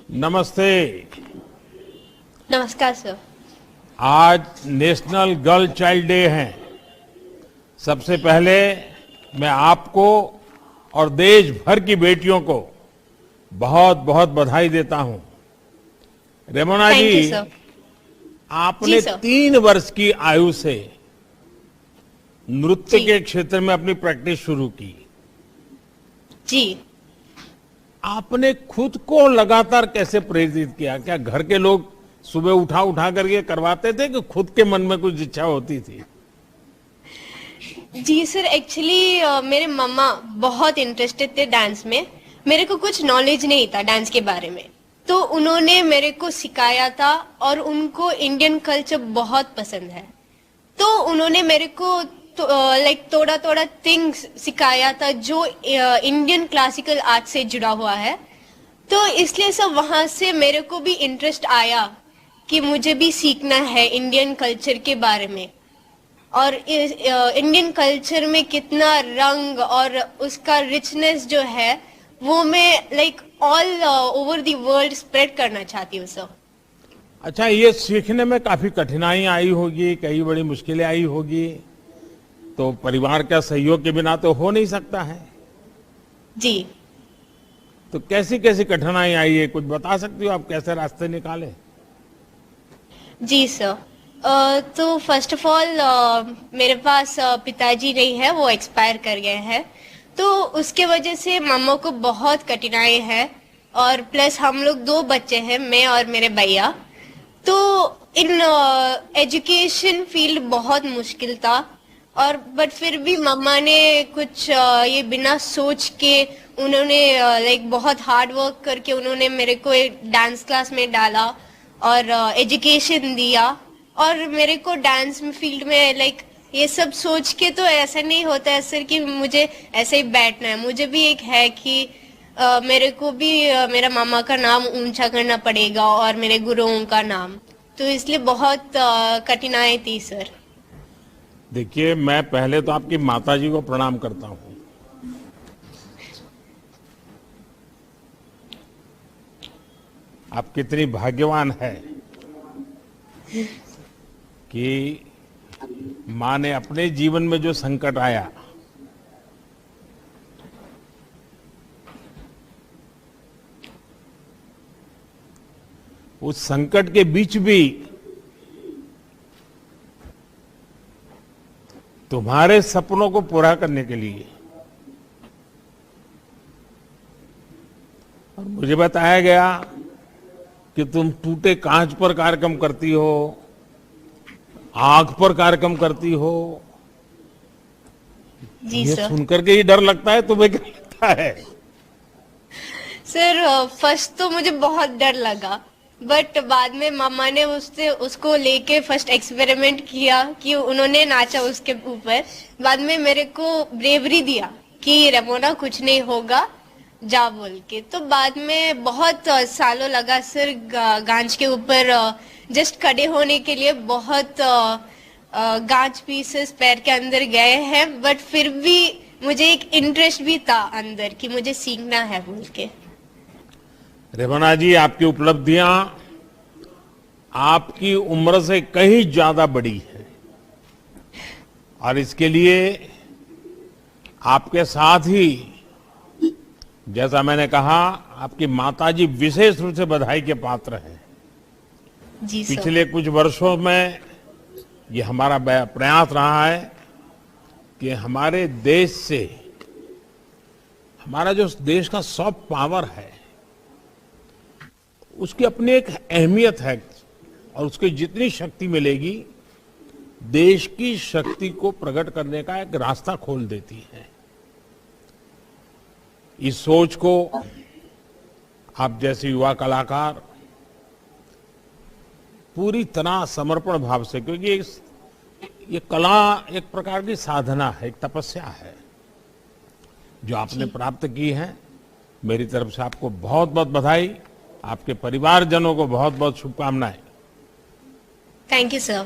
नमस्ते। नमस्कार सर। आज नेशनल गर्ल चाइल्ड डे है। सबसे पहले मैं आपको और देश भर की बेटियों को बहुत बहुत बधाई देता हूं। रेमोना थैंक यू जी, सर। जी आपने सर। 3 वर्ष की आयु से नृत्य जी के क्षेत्र में अपनी प्रैक्टिस शुरू की। जी। आपने खुद को लगातार कैसे प्रेरित किया? क्या घर के लोग सुबह उठा उठा करके करवाते थे कि खुद के मन में कुछ इच्छा होती थी? जी सर, एक्चुअली मेरे मम्मा बहुत इंटरेस्टेड थे डांस में। मेरे को कुछ नॉलेज नहीं था डांस के बारे में, तो उन्होंने मेरे को सिखाया था और उनको इंडियन कल्चर बहुत पसंद है। तो उन्होंने मेरे को लाइक थोड़ा थोड़ा थिंग्स सिखाया था जो इंडियन क्लासिकल आर्ट से जुड़ा हुआ है। तो इसलिए सब वहां से मेरे को भी इंटरेस्ट आया कि मुझे भी सीखना है इंडियन कल्चर के बारे में। और इंडियन कल्चर में कितना रंग और उसका रिचनेस जो है वो मैं like all over the world spread करना चाहती हूँ सर। अच्छा, ये सीखने में काफी कठिनाई आई होगी, कई बड़ी मुश्किलें आई होगी, तो परिवार का सहयोग के बिना तो हो नहीं सकता है। जी तो कैसी कैसी कठिनाई आई है, कुछ बता सकती हो आप? कैसे रास्ते निकाले? जी सर। तो फर्स्ट ऑफ ऑल मेरे पास पिताजी नहीं है, वो एक्सपायर कर गए हैं। तो उसके वजह से मम्मा को बहुत कठिनाई है। और प्लस हम लोग 2 बच्चे हैं, मैं और मेरे भैया। तो इन एजुकेशन फील्ड बहुत मुश्किल था। और बट फिर भी मम्मा ने कुछ ये बिना सोच के उन्होंने लाइक बहुत हार्ड वर्क करके उन्होंने मेरे को एक डांस क्लास में डाला और एजुकेशन दिया। और मेरे को डांस फील्ड में लाइक ये सब सोच के तो ऐसा नहीं होता है सर कि मुझे ऐसे ही बैठना है। मुझे भी एक है कि मेरे को भी मेरा मामा का नाम ऊंचा करना पड़ेगा और मेरे गुरुओं का नाम। तो इसलिए बहुत कठिनाई थी सर। देखिए, मैं पहले तो आपकी माताजी को प्रणाम करता हूं। आप कितनी भाग्यवान है कि मां ने अपने जीवन में जो संकट आया, उस संकट के बीच भी तुम्हारे सपनों को पूरा करने के लिए, और मुझे बताया गया कि तुम टूटे कांच पर कार्यक्रम करती हो, आग पर कार्यक्रम करती हो। जी ये सर। सुनकर के ही डर लगता है। तुम्हें क्या लगता है? सर फर्स्ट तो मुझे बहुत डर लगा, बट बाद में मामा ने उसको लेके फर्स्ट एक्सपेरिमेंट किया कि उन्होंने नाचा उसके ऊपर। बाद में मेरे को ब्रेवरी दिया कि रेमोना कुछ नहीं होगा, जा बोल के। तो बाद में बहुत सालों लगा सर गांच के ऊपर जस्ट खड़े होने के लिए। बहुत गांच पीसेस पैर के अंदर गए हैं, बट फिर भी मुझे एक इंटरेस्ट भी था अंदर कि मुझे सीखना है बोल के। रेमोना जी, आपकी उपलब्धियां आपकी उम्र से कहीं ज्यादा बड़ी है, और इसके लिए आपके साथ ही, जैसा मैंने कहा, आपकी माताजी विशेष रूप से बधाई के पात्र हैं। जी सर। पिछले कुछ वर्षों में ये हमारा प्रयास रहा है कि हमारे देश से, हमारा जो देश का सॉफ्ट पावर है, उसकी अपनी एक अहमियत है, और उसकी जितनी शक्ति मिलेगी, देश की शक्ति को प्रकट करने का एक रास्ता खोल देती है। इस सोच को आप जैसे युवा कलाकार पूरी तरह समर्पण भाव से, क्योंकि ये कला एक प्रकार की साधना है, एक तपस्या है जो आपने प्राप्त की है। मेरी तरफ से आपको बहुत बहुत बधाई, आपके परिवारजनों को बहुत बहुत शुभकामनाएं। Thank you sir.